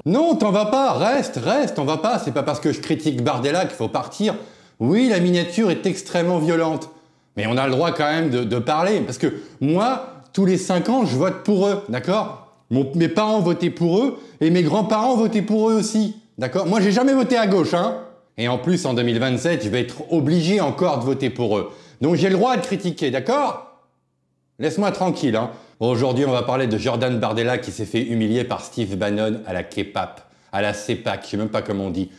Non, t'en vas pas, reste, t'en vas pas. C'est pas parce que je critique Bardella qu'il faut partir. Oui, la miniature est extrêmement violente. Mais on a le droit quand même de parler. Parce que moi, tous les 5 ans, je vote pour eux, d'accord? Mes parents votaient pour eux et mes grands-parents votaient pour eux aussi, d'accord? Moi, j'ai jamais voté à gauche, hein? Et en plus, en 2027, je vais être obligé encore de voter pour eux. Donc j'ai le droit de critiquer, d'accord? Laisse-moi tranquille, hein? Bon, aujourd'hui, on va parler de Jordan Bardella qui s'est fait humilier par Steve Bannon à la KEPAP, à la CEPAC, je sais même pas comment on dit.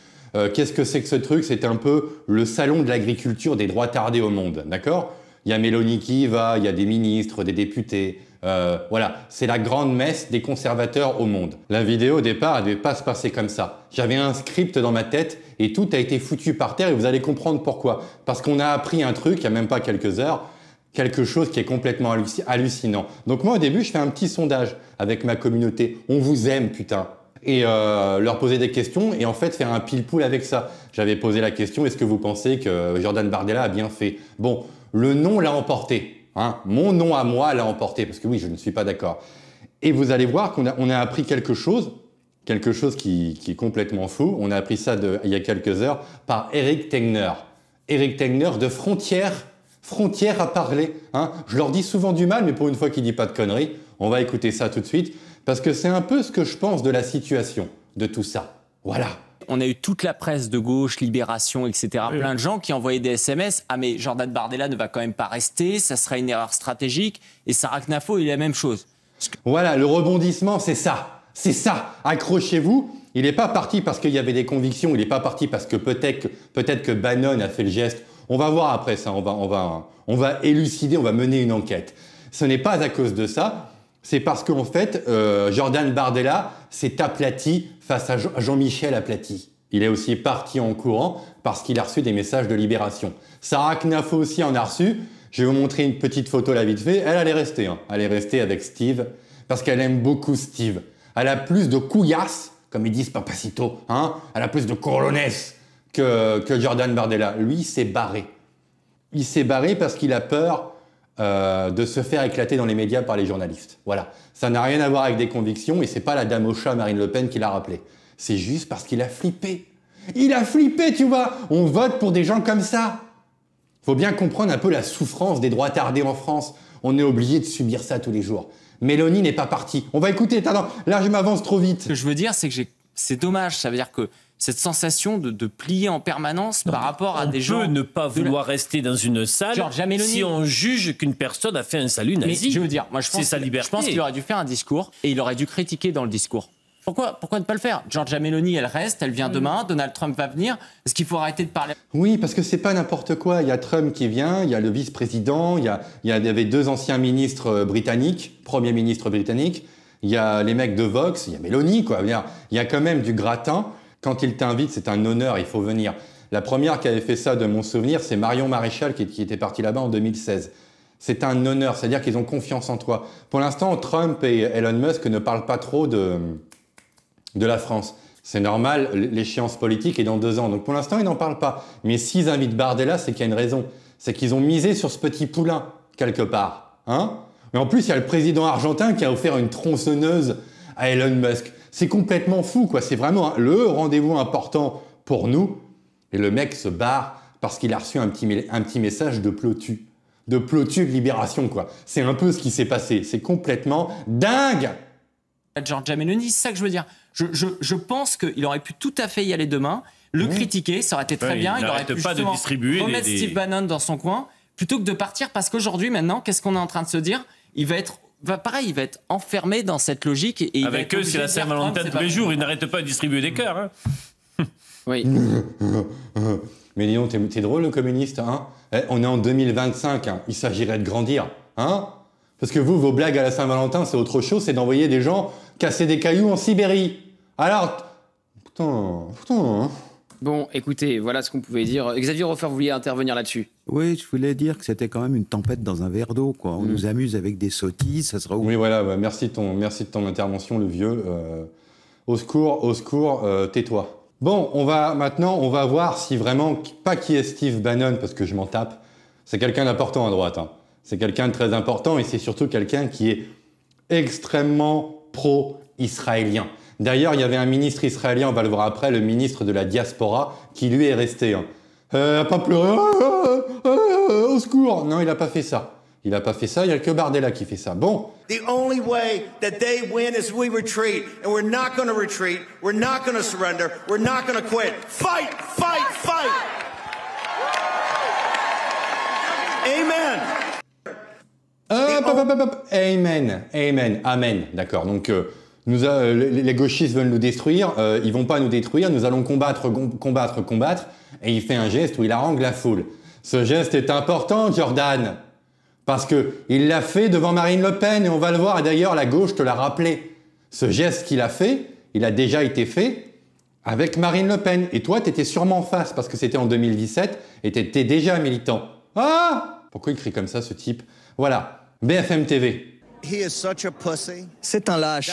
Qu'est-ce que c'est que ce truc? C'est un peu le salon de l'agriculture des droits tardés au monde, d'accord? Il y a Mélanie qui y va, il y a des ministres, des députés. Voilà, c'est la grande messe des conservateurs au monde. La vidéo au départ, elle devait pas se passer comme ça. J'avais un script dans ma tête et tout a été foutu par terre et vous allez comprendre pourquoi. Parce qu'on a appris un truc, il y a même pas quelques heures, quelque chose qui est complètement hallucinant. Donc moi au début, je fais un petit sondage avec ma communauté. On vous aime, putain. Et leur poser des questions et en fait faire un pile-poule avec ça. J'avais posé la question, est-ce que vous pensez que Jordan Bardella a bien fait? Bon, le non l'a emporté. Hein, mon nom à moi l'a emporté, parce que oui, je ne suis pas d'accord. Et vous allez voir qu'on a appris quelque chose qui est complètement fou. On a appris ça il y a quelques heures par Eric Tegner. Eric Tegner de Frontières à parler. Hein. Je leur dis souvent du mal, mais pour une fois qu'il ne dit pas de conneries, on va écouter ça tout de suite, parce que c'est un peu ce que je pense de la situation, de tout ça. Voilà. On a eu toute la presse de gauche, Libération, etc. Oui. Plein de gens qui envoyaient des SMS. Ah mais Jordan Bardella ne va quand même pas rester, ça sera une erreur stratégique. Et Sarah Knafo, il est la même chose. Voilà, le rebondissement, c'est ça. C'est ça. Accrochez-vous. Il n'est pas parti parce qu'il y avait des convictions. Il n'est pas parti parce que peut-être que Bannon a fait le geste. On va voir après ça. On va élucider, on va mener une enquête. Ce n'est pas à cause de ça. C'est parce qu'en fait, Jordan Bardella s'est aplati face à Jean-Michel Aplati. Il est aussi parti en courant parce qu'il a reçu des messages de Libération. Sarah Knafo aussi en a reçu. Je vais vous montrer une petite photo là vite fait. Elle est restée. Hein. Elle est restée avec Steve parce qu'elle aime beaucoup Steve. Elle a plus de couillasses, comme ils disent Papacito. Hein. Elle a plus de corones que Jordan Bardella. Lui, il s'est barré. Il s'est barré parce qu'il a peur de se faire éclater dans les médias par les journalistes. Voilà. Ça n'a rien à voir avec des convictions et c'est pas la dame au chat Marine Le Pen qui l'a rappelé. C'est juste parce qu'il a flippé. Il a flippé, tu vois. On vote pour des gens comme ça. Faut bien comprendre un peu la souffrance des droits tardés en France. On est obligé de subir ça tous les jours. Mélanie n'est pas partie. On va écouter. Attends, là, je m'avance trop vite. Ce que je veux dire, c'est que c'est dommage. Ça veut dire que cette sensation de plier en permanence par rapport à des gens... On peut ne pas vouloir rester dans une salle si on juge qu'une personne a fait un salut nazi. Mais je veux dire, moi je pense qu'il aurait dû faire un discours et il aurait dû critiquer dans le discours. Pourquoi ne pas le faire? Giorgia Meloni, elle reste, elle vient demain, Donald Trump va venir. Est-ce qu'il faut arrêter de parler? Oui, parce que c'est pas n'importe quoi. Il y a Trump qui vient, il y a le vice-président, il y avait 2 anciens ministres britanniques, premiers ministres britanniques, il y a les mecs de Vox, il y a Meloni, quoi. Il y a quand même du gratin. Quand il t'invite, c'est un honneur, il faut venir. La première qui avait fait ça, de mon souvenir, c'est Marion Maréchal qui était partie là-bas en 2016. C'est un honneur, c'est-à-dire qu'ils ont confiance en toi. Pour l'instant, Trump et Elon Musk ne parlent pas trop de la France. C'est normal, l'échéance politique est dans 2 ans. Donc pour l'instant, ils n'en parlent pas. Mais s'ils invitent Bardella, c'est qu'il y a une raison. C'est qu'ils ont misé sur ce petit poulain, quelque part. Hein? Mais en plus, il y a le président argentin qui a offert une tronçonneuse à Elon Musk. C'est complètement fou, quoi. C'est vraiment le rendez-vous important pour nous. Et le mec se barre parce qu'il a reçu un petit message de Plotu. De Plotu de Libération, quoi. C'est un peu ce qui s'est passé. C'est complètement dingue! Giorgia Meloni, c'est ça que je veux dire. Je pense qu'il aurait pu tout à fait y aller demain, le critiquer, ça aurait été très bien. Il aurait pu pas de distribuer remettre Steve Bannon dans son coin, plutôt que de partir, parce qu'aujourd'hui, maintenant, qu'est-ce qu'on est en train de se dire? Il va être enfermé dans cette logique. Et avec eux, c'est la Saint-Valentin tous les jours. Ils n'arrêtent pas de distribuer des cœurs. Hein. Oui. Mais dis donc, t'es drôle, le communiste. Hein, on est en 2025. Hein. Il s'agirait de grandir. Hein, parce que vos blagues à la Saint-Valentin, c'est autre chose. C'est d'envoyer des gens casser des cailloux en Sibérie. Alors... Putain... Hein. Bon, écoutez, voilà ce qu'on pouvait dire. Xavier Hofer, vous vouliez intervenir là-dessus? Oui, je voulais dire que c'était quand même une tempête dans un verre d'eau, quoi. On nous amuse avec des sottises, ça sera... Oui, voilà, bah, merci de ton intervention, le vieux. Au secours, tais-toi. Bon, on va voir si vraiment... Pas qui est Steve Bannon, parce que je m'en tape. C'est quelqu'un d'important à droite. Hein. C'est quelqu'un de très important, et c'est surtout quelqu'un qui est extrêmement pro-israélien. D'ailleurs, il y avait un ministre israélien, on va le voir après, le ministre de la diaspora, qui lui est resté. Pas pleurer, au secours. Non, il n'a pas fait ça. Il n'a pas fait ça, il n'y a que Bardella qui fait ça. Bon. The only way that they win is we retreat. And we're not going to retreat. We're not going to surrender. We're not going to quit. Fight, fight, fight. Amen. Amen. Amen. Amen. D'accord. Donc, les gauchistes veulent nous détruire. Ils vont pas nous détruire. Nous allons combattre. Et il fait un geste où il harangue la foule. Ce geste est important, Jordan. Parce que il l'a fait devant Marine Le Pen et on va le voir. Et d'ailleurs, la gauche te l'a rappelé. Ce geste qu'il a fait, il a déjà été fait avec Marine Le Pen. Et toi, tu étais sûrement en face parce que c'était en 2017 et tu étais déjà militant. Ah! Pourquoi il crie comme ça, ce type? Voilà. BFM TV. C'est un lâche.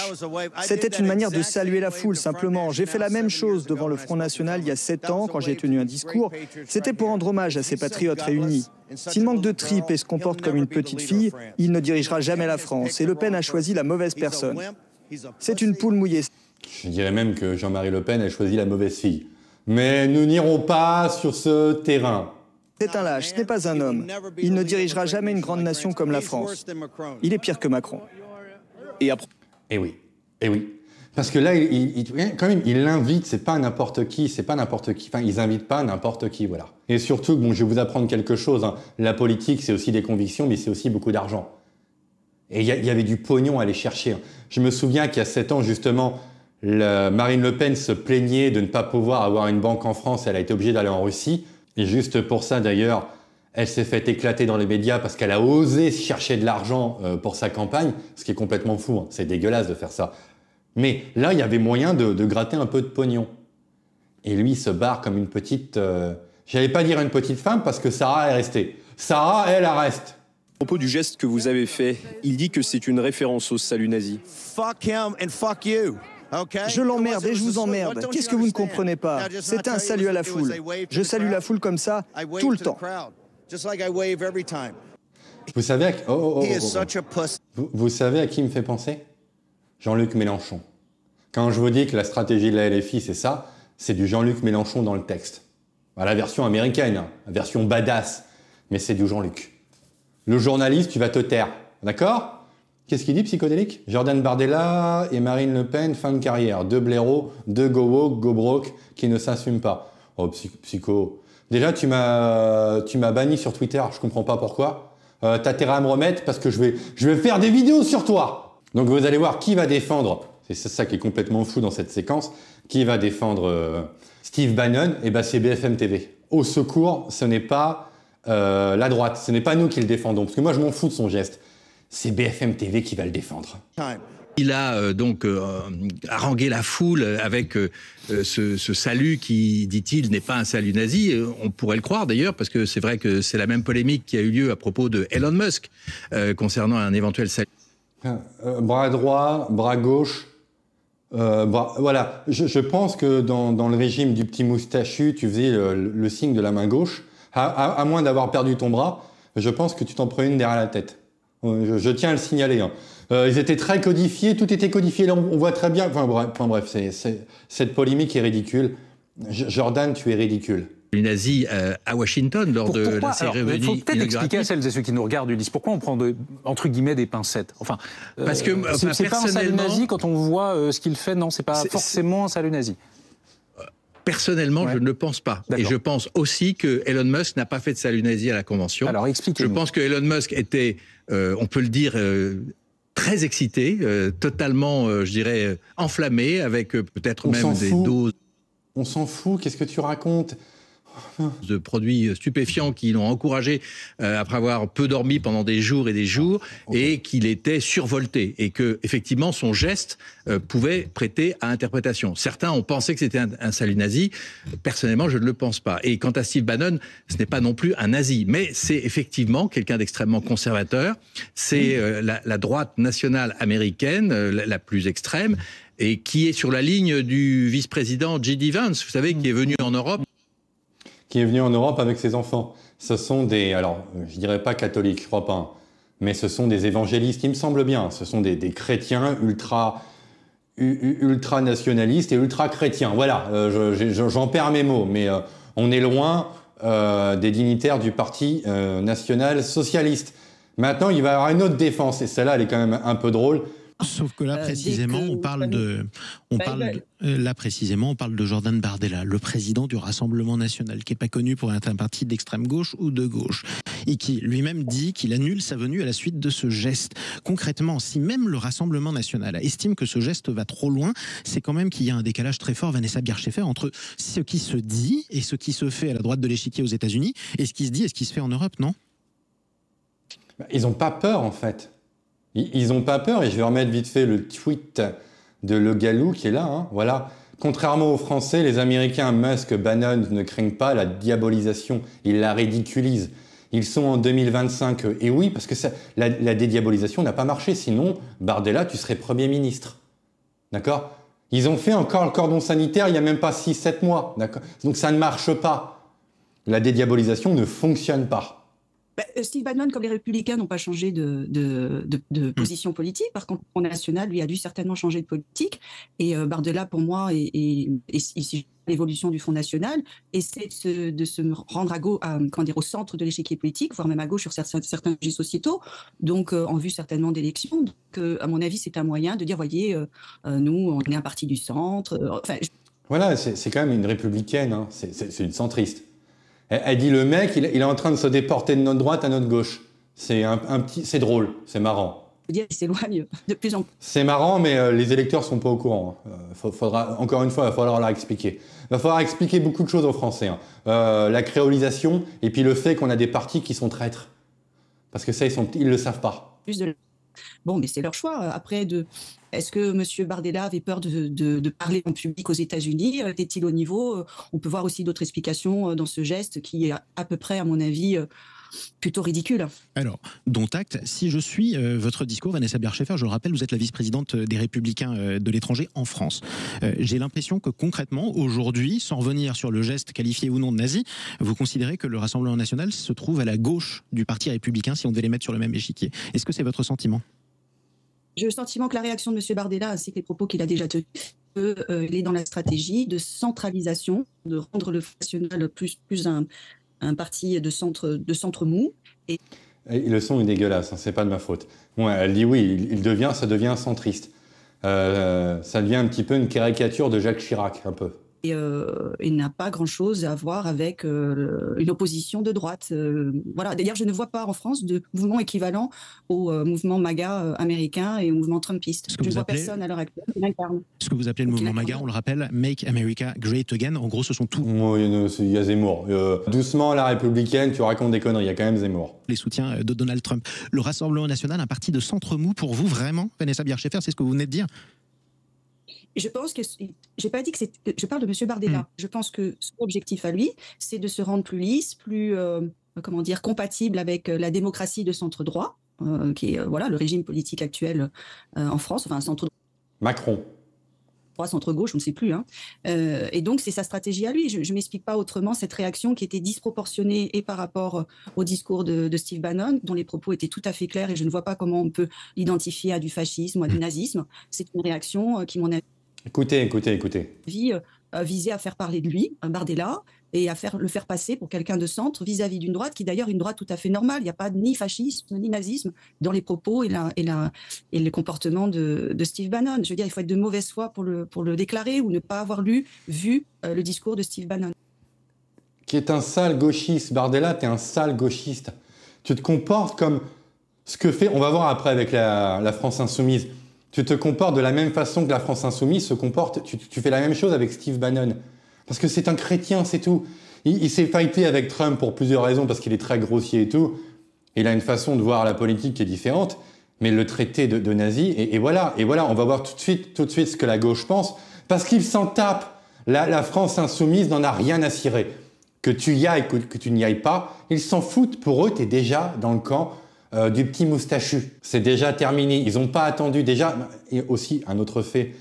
C'était une manière de saluer la foule, simplement. J'ai fait la même chose devant le Front National il y a 7 ans, quand j'ai tenu un discours. C'était pour rendre hommage à ces patriotes réunis. S'il manque de tripes et se comporte comme une petite fille, il ne dirigera jamais la France. Et Le Pen a choisi la mauvaise personne. C'est une poule mouillée. Je dirais même que Jean-Marie Le Pen a choisi la mauvaise fille. Mais nous n'irons pas sur ce terrain. C'est un lâche, ce n'est pas un homme. Il ne dirigera jamais une grande nation comme la France. Il est pire que Macron. Et oui. Parce que là, quand même, il l'invite, c'est pas n'importe qui. Enfin, ils invitent pas n'importe qui, voilà. Et surtout, bon, je vais vous apprendre quelque chose. Hein. La politique, c'est aussi des convictions, mais c'est aussi beaucoup d'argent. Et il y avait du pognon à aller chercher. Hein. Je me souviens qu'il y a 7 ans, justement, Marine Le Pen se plaignait de ne pas pouvoir avoir une banque en France. Elle a été obligée d'aller en Russie. Et juste pour ça, d'ailleurs, elle s'est fait éclater dans les médias parce qu'elle a osé chercher de l'argent pour sa campagne, ce qui est complètement fou. Hein. C'est dégueulasse de faire ça. Mais là, il y avait moyen de gratter un peu de pognon. Et lui, il se barre comme une petite... J'allais pas dire une petite femme parce que Sarah est restée. Sarah, elle reste. À propos du geste que vous avez fait, il dit que c'est une référence au salut nazi. Fuck him and fuck you. Je l'emmerde et je vous emmerde. Qu'est-ce que vous ne comprenez pas? C'est un salut à la foule. Je salue la foule comme ça, tout le temps. Vous savez vous savez à qui il me fait penser? Jean-Luc Mélenchon. Quand je vous dis que la stratégie de la LFI, c'est ça, c'est du Jean-Luc Mélenchon dans le texte. La version américaine, la version badass, mais c'est du Jean-Luc. Le journaliste, tu vas te taire, d'accord? Qu'est-ce qu'il dit, psychodélique? Jordan Bardella et Marine Le Pen, fin de carrière. 2 blaireaux, 2 go woke, go broke, qui ne s'assument pas. Oh, psycho. Déjà, tu m'as banni sur Twitter, je comprends pas pourquoi. T'as intérêt à me remettre parce que je vais faire des vidéos sur toi. Donc vous allez voir qui va défendre, c'est ça qui est complètement fou dans cette séquence, qui va défendre Steve Bannon, et ben c'est BFM TV. Au secours, ce n'est pas la droite, ce n'est pas nous qui le défendons, parce que moi je m'en fous de son geste. C'est BFM TV qui va le défendre. Il a donc harangué la foule avec ce salut qui, dit-il, n'est pas un salut nazi. On pourrait le croire d'ailleurs, parce que c'est vrai que c'est la même polémique qui a eu lieu à propos de Elon Musk concernant un éventuel salut. Bras droit, bras gauche. Voilà, je pense que dans le régime du petit moustachu, tu faisais le signe de la main gauche. À moins d'avoir perdu ton bras, je pense que tu t'en prenais une derrière la tête. Je tiens à le signaler. Hein. Ils étaient très codifiés, tout était codifié. Là, on voit très bien. Enfin bref, cette polémique est ridicule. Jordan, tu es ridicule. Les nazis à Washington lors de la cérémonie. Il faut peut-être expliquer à celles et ceux qui nous regardent du disent pourquoi on prend entre guillemets des pincettes. Enfin, parce que c'est pas un salut nazi quand on voit ce qu'il fait. Non, c'est pas forcément un salut nazi. Personnellement, je ne le pense pas. Et je pense aussi que Elon Musk n'a pas fait de salut nazi à la convention. Alors expliquez-nous. Je pense que Elon Musk était, on peut le dire, très excité, totalement, je dirais, enflammé, avec peut-être même des doses. On s'en fout, qu'est-ce que tu racontes? De produits stupéfiants qui l'ont encouragé après avoir peu dormi pendant des jours et des jours, et qu'il était survolté, et que effectivement son geste pouvait prêter à interprétation. Certains ont pensé que c'était un salut nazi. Personnellement, je ne le pense pas. Et quant à Steve Bannon, ce n'est pas non plus un nazi, mais c'est effectivement quelqu'un d'extrêmement conservateur. C'est la droite nationale américaine, la plus extrême, et qui est sur la ligne du vice-président J.D. Vance, vous savez, qui est venu en Europe. Qui est venu en Europe avec ses enfants. Ce sont des, alors je dirais pas catholiques, je crois pas, mais ce sont des évangélistes, il me semble bien. Ce sont des chrétiens ultra ultra-nationaliste et ultra-chrétien. Voilà, j'en perds mes mots, mais on est loin des dignitaires du Parti national-socialiste. Maintenant, il va y avoir une autre défense, et celle-là, elle est quand même un peu drôle. Sauf que là, précisément, on parle de Jordan Bardella, le président du Rassemblement national, qui n'est pas connu pour être un parti d'extrême gauche ou de gauche, et qui lui-même dit qu'il annule sa venue à la suite de ce geste. Concrètement, si même le Rassemblement national estime que ce geste va trop loin, c'est quand même qu'il y a un décalage très fort, Vanessa Bier-Schäfer, entre ce qui se dit et ce qui se fait à la droite de l'échiquier aux États-Unis, et ce qui se dit et ce qui se fait en Europe, non ? Ils n'ont pas peur, en fait. Ils n'ont pas peur, et je vais remettre vite fait le tweet de Le Gallou qui est là. Hein, voilà. Contrairement aux Français, les Américains Musk, Bannon ne craignent pas la diabolisation, ils la ridiculisent. Ils sont en 2025. Et oui, parce que la dédiabolisation n'a pas marché, sinon, Bardella, tu serais Premier ministre. D'accord ? Ils ont fait encore le cordon sanitaire il n'y a même pas 6-7 mois. D'accord ? Donc ça ne marche pas. La dédiabolisation ne fonctionne pas. Steve Bannon, comme les Républicains, n'ont pas changé de position politique. Par contre, le Front National, lui, a dû certainement changer de politique. Et Bardella, pour moi, est ici l'évolution du Front National, essaie de se rendre au centre de l'échiquier politique, voire même à gauche sur certains sujets sociétaux, donc en vue certainement d'élections. Donc, à mon avis, c'est un moyen de dire, voyez, nous, on est un parti du centre. Voilà, c'est quand même une républicaine, hein. C'est une centriste. Elle dit le mec, il est en train de se déporter de notre droite à notre gauche. C'est c'est drôle, c'est marrant. Il s'éloigne de plus en plus. C'est marrant, mais les électeurs sont pas au courant. Encore une fois, il va falloir leur expliquer. Il va falloir expliquer beaucoup de choses aux Français. Hein. La créolisation et puis le fait qu'on a des partis qui sont traîtres. Parce que ça, ils le savent pas. Bon, mais c'est leur choix. Après, est-ce que M. Bardella avait peur de parler en public aux États-Unis? Était-il au niveau? On peut voir aussi d'autres explications dans ce geste qui est à peu près, à mon avis, plutôt ridicule. Alors, dont acte, si je suis votre discours, Vanessa Bier-Schäfer, je le rappelle, vous êtes la vice-présidente des Républicains de l'étranger en France. J'ai l'impression que concrètement, aujourd'hui, sans revenir sur le geste qualifié ou non de nazi, vous considérez que le Rassemblement national se trouve à la gauche du Parti républicain si on devait les mettre sur le même échiquier. Est-ce que c'est votre sentiment ? J'ai le sentiment que la réaction de M. Bardella, ainsi que les propos qu'il a déjà tenus, il est dans la stratégie de centralisation, de rendre le Front National plus un parti de centre mou. Et le son est dégueulasse, hein, c'est pas de ma faute. Bon, elle dit oui, ça devient centriste. Ça devient un petit peu une caricature de Jacques Chirac, un peu. Et il n'a pas grand-chose à voir avec une opposition de droite. Voilà. D'ailleurs, je ne vois pas en France de mouvement équivalent au mouvement MAGA américain et au mouvement trumpiste. Je ne vois personne à l'heure actuelle qui l'incarne. Ce que vous appelez le mouvement MAGA, on le rappelle, Make America Great Again. En gros, ce sont tous... Il y a Zemmour. Doucement, la républicaine, tu racontes des conneries, il y a quand même Zemmour. Les soutiens de Donald Trump. Le Rassemblement national, un parti de centre mou pour vous, vraiment, Vanessa Bier-Schäfer, c'est ce que vous venez de dire ? Je pense que j'ai pas dit que je parle de M. Bardella. Je pense que son objectif à lui, c'est de se rendre plus lisse, plus compatible avec la démocratie de centre droit, qui est le régime politique actuel en France, enfin un centre Macron. Droit, centre gauche, on ne sait plus. Hein. Et donc c'est sa stratégie à lui. Je m'explique pas autrement cette réaction qui était disproportionnée et par rapport au discours de Steve Bannon, dont les propos étaient tout à fait clairs et je ne vois pas comment on peut l'identifier à du fascisme ou à du nazisme. C'est une réaction qui, mon avis, Écoutez. Visait à faire parler de lui, Bardella, et à le faire passer pour quelqu'un de centre vis-à-vis d'une droite qui d'ailleurs est une droite tout à fait normale. Il n'y a pas ni fascisme ni nazisme dans les propos et le comportement de Steve Bannon. Je veux dire, il faut être de mauvaise foi pour le déclarer ou ne pas avoir vu le discours de Steve Bannon. Qui est un sale gauchiste. Bardella, t'es un sale gauchiste. Tu te comportes comme ce que fait, on va voir après avec la France Insoumise, tu te comportes de la même façon que la France Insoumise se comporte, tu fais la même chose avec Steve Bannon. Parce que c'est un chrétien, c'est tout. Il s'est fighté avec Trump pour plusieurs raisons, parce qu'il est très grossier et tout. Il a une façon de voir la politique qui est différente, mais le traité de nazi, et voilà, on va voir tout de suite ce que la gauche pense, parce qu'il s'en tape. La France Insoumise n'en a rien à cirer. Que tu y ailles, que tu n'y ailles pas, ils s'en foutent. Pour eux, t'es déjà dans le camp du petit moustachu. C'est déjà terminé. Ils n'ont pas attendu déjà. Et aussi, un autre fait.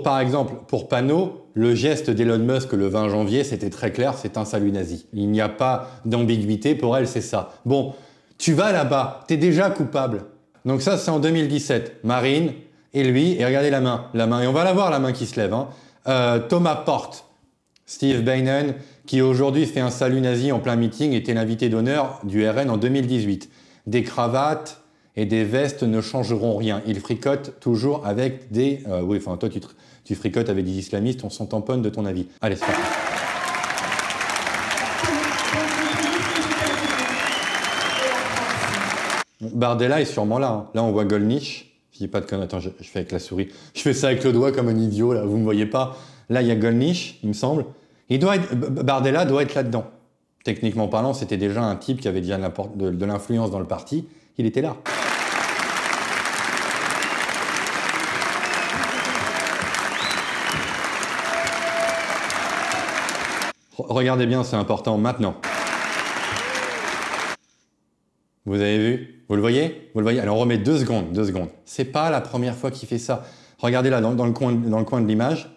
Par exemple, pour Panot, le geste d'Elon Musk le 20 janvier, c'était très clair, c'est un salut nazi. Il n'y a pas d'ambiguïté. Pour elle, c'est ça. Bon, tu vas là-bas, t'es déjà coupable. Donc ça, c'est en 2017. Marine et lui, et regardez la main, et on va la voir la main qui se lève, hein. Thomas Porte, Steve Bannon, qui aujourd'hui fait un salut nazi en plein meeting, était l'invité d'honneur du RN en 2018. Des cravates et des vestes ne changeront rien. Il fricote toujours avec des... oui, enfin toi tu fricotes avec des islamistes, on s'en tamponne de ton avis. Allez, c'est parti. Bardella est sûrement là. Hein. Là, on voit Gollnisch. Je dis pas de conneries. Attends, je fais avec la souris. Je fais ça avec le doigt comme un idiot, là. Vous me voyez pas. Là, il y a Gollnisch, il me semble. Bardella doit être là-dedans. Techniquement parlant, c'était déjà un type qui avait déjà de l'influence dans le parti. Il était là. Regardez bien, c'est important. Maintenant. Vous avez vu? Vous le voyez? Vous le voyez? Alors on remet 2 secondes, 2 secondes. C'est pas la première fois qu'il fait ça. Regardez là, dans le coin de l'image.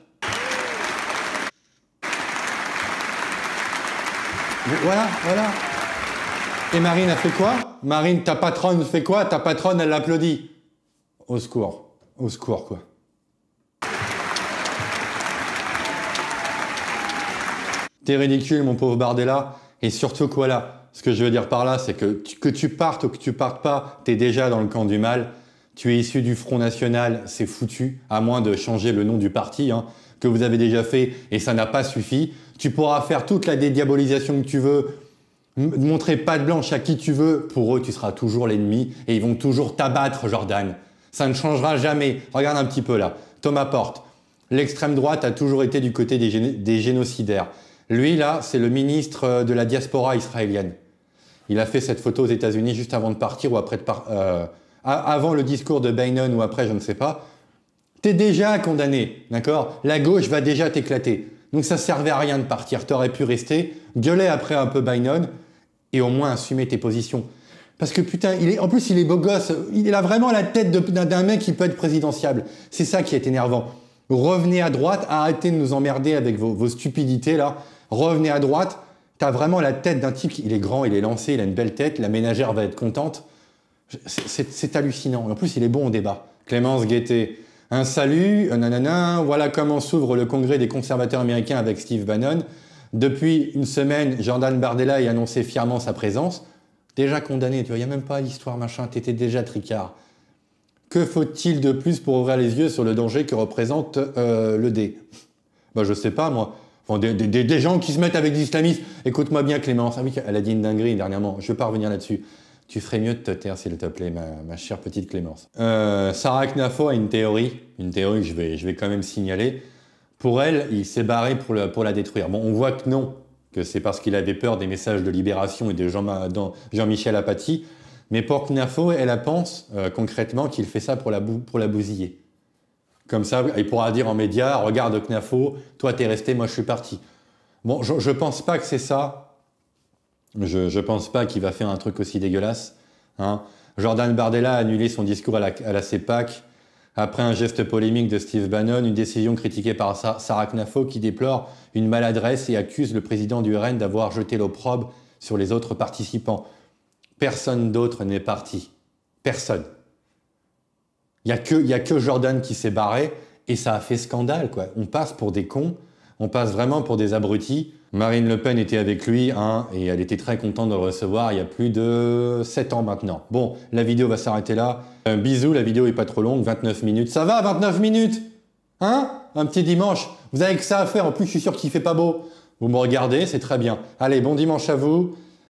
Voilà, voilà. Et Marine a fait quoi? Marine, ta patronne fait quoi? Ta patronne, elle l'applaudit. Au secours. Au secours, quoi. T'es ridicule, mon pauvre Bardella. Et surtout, quoi là? Ce que je veux dire par là, c'est que tu partes ou que tu partes pas, t'es déjà dans le camp du mal. Tu es issu du Front National, c'est foutu, à moins de changer le nom du parti, hein, que vous avez déjà fait, et ça n'a pas suffi. Tu pourras faire toute la dédiabolisation que tu veux, montrer patte blanche à qui tu veux. Pour eux, tu seras toujours l'ennemi, et ils vont toujours t'abattre, Jordan. Ça ne changera jamais. Regarde un petit peu là. Thomas Porte. L'extrême droite a toujours été du côté des génocidaires. Lui, là, c'est le ministre de la diaspora israélienne. Il a fait cette photo aux États-Unis juste avant de partir ou après avant le discours de Bannon ou après, je ne sais pas. T'es déjà condamné, d'accord? La gauche va déjà t'éclater. Donc ça servait à rien de partir. T'aurais pu rester, gueuler après un peu Bannon et au moins assumer tes positions. Parce que putain, en plus il est beau gosse. Il a vraiment la tête d'un mec qui peut être présidentiable. C'est ça qui est énervant. Revenez à droite, arrêtez de nous emmerder avec vos stupidités là. Revenez à droite, t'as vraiment la tête d'un type, il est grand, il est lancé, il a une belle tête, la ménagère va être contente. C'est hallucinant. En plus, il est bon au débat. Clémence Guettet, un salut, nanana, voilà comment s'ouvre le congrès des conservateurs américains avec Steve Bannon. Depuis une semaine, Jordan Bardella a annoncé fièrement sa présence. Déjà condamné, tu vois, il n'y a même pas l'histoire, machin, t'étais déjà tricard. Que faut-il de plus pour ouvrir les yeux sur le danger que représente le dé? Bah, je sais pas, moi. Enfin, des gens qui se mettent avec des islamistes. Écoute-moi bien, Clémence. Ah oui, elle a dit une dinguerie dernièrement. Je ne vais pas revenir là-dessus. Tu ferais mieux de te taire, s'il te plaît, ma chère petite Clémence. Sarah Knafo a une théorie que je vais quand même signaler. Pour elle, il s'est barré pour la détruire. Bon, on voit que non, que c'est parce qu'il avait peur des messages de Libération et de Jean-Michel Apathy. Mais pour Knafo, elle pense concrètement qu'il fait ça pour la bousiller. Comme ça, il pourra dire en médias, regarde Knafo, toi t'es resté, moi je suis parti. Bon, je pense pas que c'est ça. Je pense pas qu'il va faire un truc aussi dégueulasse. Hein. Jordan Bardella a annulé son discours à la CEPAC après un geste polémique de Steve Bannon, une décision critiquée par Sarah Knafo qui déplore une maladresse et accuse le président du RN d'avoir jeté l'opprobre sur les autres participants. Personne d'autre n'est parti. Personne. Il y a que Jordan qui s'est barré et ça a fait scandale, quoi. On passe pour des cons, on passe vraiment pour des abrutis. Marine Le Pen était avec lui, hein, et elle était très contente de le recevoir il y a plus de 7 ans maintenant. Bon, la vidéo va s'arrêter là. Bisous, la vidéo est pas trop longue, 29 minutes. Ça va, 29 minutes? Hein? Un petit dimanche. Vous avez que ça à faire, en plus je suis sûr qu'il fait pas beau. Vous me regardez, c'est très bien. Allez, bon dimanche à vous.